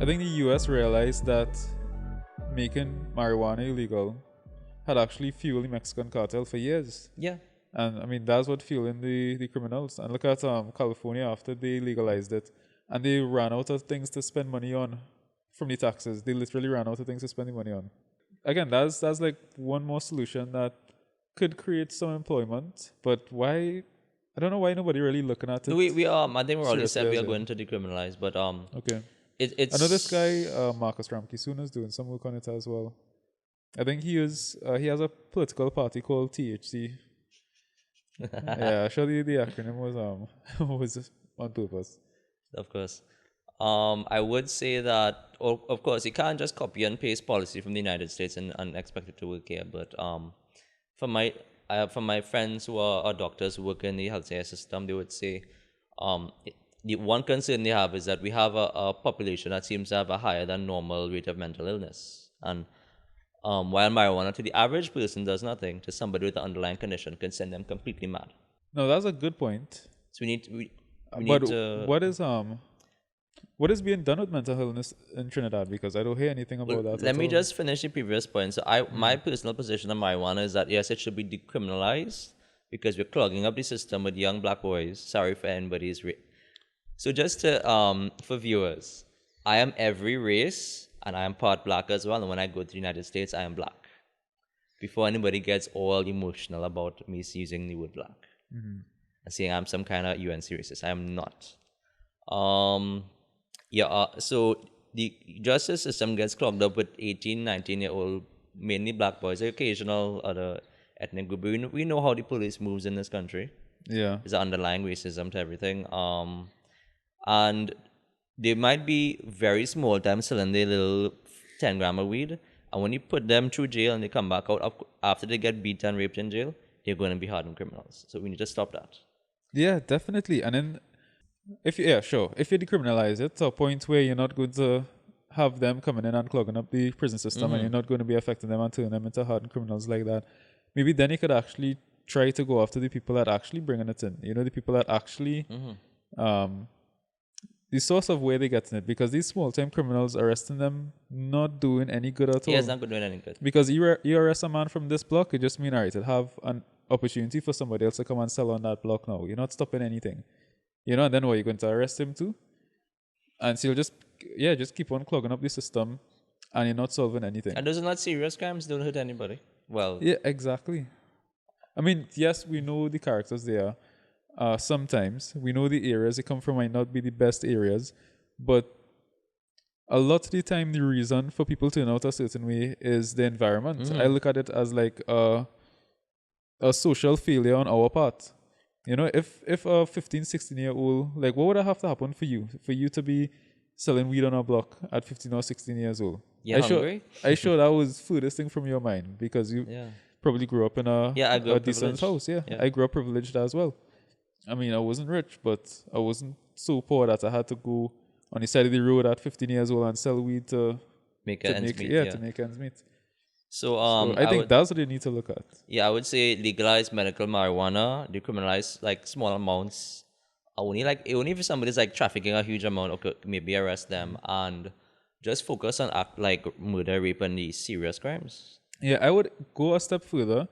I think the US realized that making marijuana illegal had actually fueled the Mexican cartel for years. Yeah. And I mean, that's what fueling the criminals. And look at California after they legalized it. And they ran out of things to spend money on from the taxes. They literally ran out of things to spend the money on. Again, that's like one more solution that could create some employment. But why? I don't know why nobody really looking at it. We I think we already said we are seriously, going to decriminalize, but Okay. it's I know this guy, Marcus Ramkissoon, is doing some work on it as well. I think he has a political party called THC. Yeah, actually the acronym was was on purpose. Of course. I would say that, of course, you can't just copy and paste policy from the United States and expect it to work here. But from my friends who are doctors who work in the healthcare system, they would say the one concern they have is that we have a population that seems to have a higher than normal rate of mental illness. And while marijuana to the average person does nothing, to somebody with an underlying condition can send them completely mad. No, that's a good point. So we need But to. what is being done with mental illness in Trinidad? Because I don't hear anything about that. Let me just finish the previous point. So my personal position on marijuana is that yes, it should be decriminalized because we're clogging up the system with young black boys. Sorry for anybody's So just to for viewers, I am every race and I am part black as well. And when I go to the United States, I am black. Before anybody gets all emotional about me using the word black and saying I'm some kind of UNC racist, I am not. So the justice system gets clogged up with 18, 19-year-old, mainly black boys, occasional other ethnic group. We know how the police moves in this country. Yeah. There's underlying racism to everything. And they might be very small time selling their little 10 gram of weed. And when you put them through jail and they come back out after they get beat and raped in jail, they're going to be hardened criminals. So we need to stop that. Yeah, definitely. And then if you decriminalize it to a point where you're not going to have them coming in and clogging up the prison system and you're not going to be affecting them and turning them into hardened criminals like that, maybe then you could actually try to go after the people that actually bringing it in. You know, the people that actually the source of where they're getting it, because these small-time criminals arresting them not doing any good at all. Yeah, it's not doing any good. Because you arrest a man from this block, it just means, all right, it'll have an opportunity for somebody else to come and sell on that block now. You're not stopping anything. You know, and then what, you're going to arrest him too? And so you'll just keep on clogging up the system and you're not solving anything. And those are not serious crimes, don't hurt anybody. Well, yeah, exactly. I mean, yes, we know the characters there. Sometimes we know the areas they come from might not be the best areas, but a lot of the time the reason for people to turn out a certain way is the environment. I look at it as like a social failure on our part. You know, if a 15, 16-year-old, like, what would have to happen for you to be selling weed on a block at 15 or 16 years old? you're hungry? I sure that was furthest thing from your mind, because you probably grew up in a decent house. Yeah, I grew up privileged as well. I mean, I wasn't rich, but I wasn't so poor that I had to go on the side of the road at 15 years old and sell weed to make ends meet. So I think that's what they need to look at. Yeah, I would say legalize medical marijuana, decriminalize like small amounts. Only if somebody's like trafficking a huge amount, okay, maybe arrest them and just focus on act like murder, rape, and these serious crimes. Yeah, I would go a step further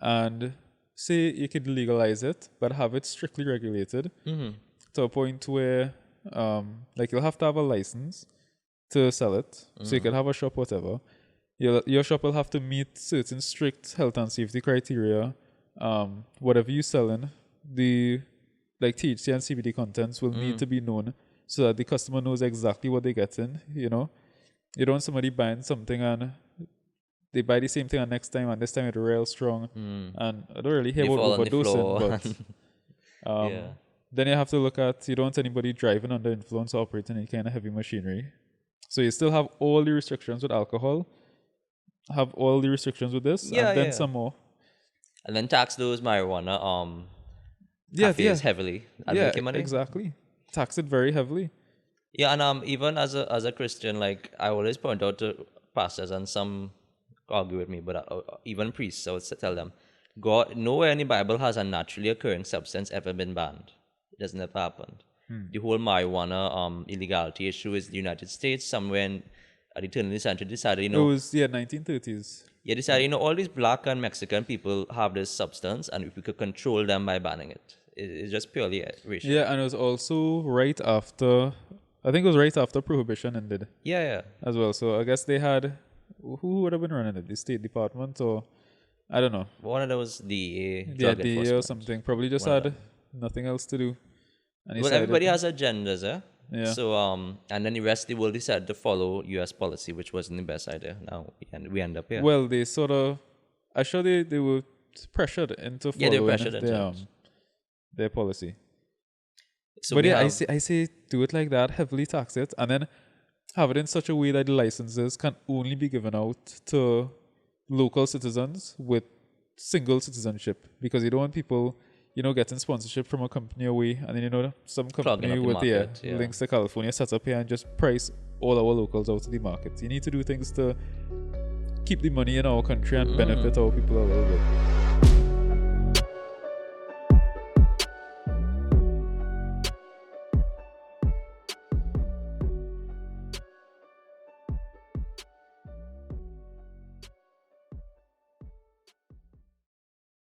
and say you could legalize it, but have it strictly regulated to a point where, like, you'll have to have a license to sell it, so you can have a shop, whatever. Your shop will have to meet certain strict health and safety criteria. Whatever you're selling, the like THC and CBD contents will need to be known so that the customer knows exactly what they're getting. You know, you don't want somebody buying something and they buy the same thing and next time, and this time it's real strong. And I don't really hear about overdosing, but then you have to look at, you don't want anybody driving under influence or operating any kind of heavy machinery. So you still have all the restrictions with alcohol, have all the restrictions with this, and then some more. And then tax those marijuana cafes heavily and make money. Exactly. Tax it very heavily. Yeah, and even as a Christian, like, I always point out to pastors, and some argue with me, but even priests, I would tell them, God, nowhere in the Bible has a naturally occurring substance ever been banned. It has never happened. The whole marijuana illegality issue is the United States. Somewhere at the turn of the century decided, It was 1930s. Yeah, decided, all these black and Mexican people have this substance, and if we could control them by banning it. It's just purely racial. Yeah, and it was also right after, I think it was right after Prohibition ended. Yeah. As well. So I guess they had, who would have been running it? The State Department or, I don't know. One of those DEA, Yeah, drug DEA or enforcement. something. Probably just had nothing else to do. And he Well, decided- everybody has agendas, eh? Yeah. So, and then the rest of the world decided to follow U.S. policy, which wasn't the best idea. Now we end up here. Well, they sort of, I'm sure they were pressured into following they were pressured into it. their policy. So But we yeah, have, I say do it like that, heavily tax it, and then have it in such a way that the licenses can only be given out to local citizens with single citizenship, because you don't want people, getting sponsorship from a company away, and then some Clogging company up the with market, yeah. links to California sets up here and just price all our locals out of the market. You need to do things to keep the money in our country and benefit our people a little bit.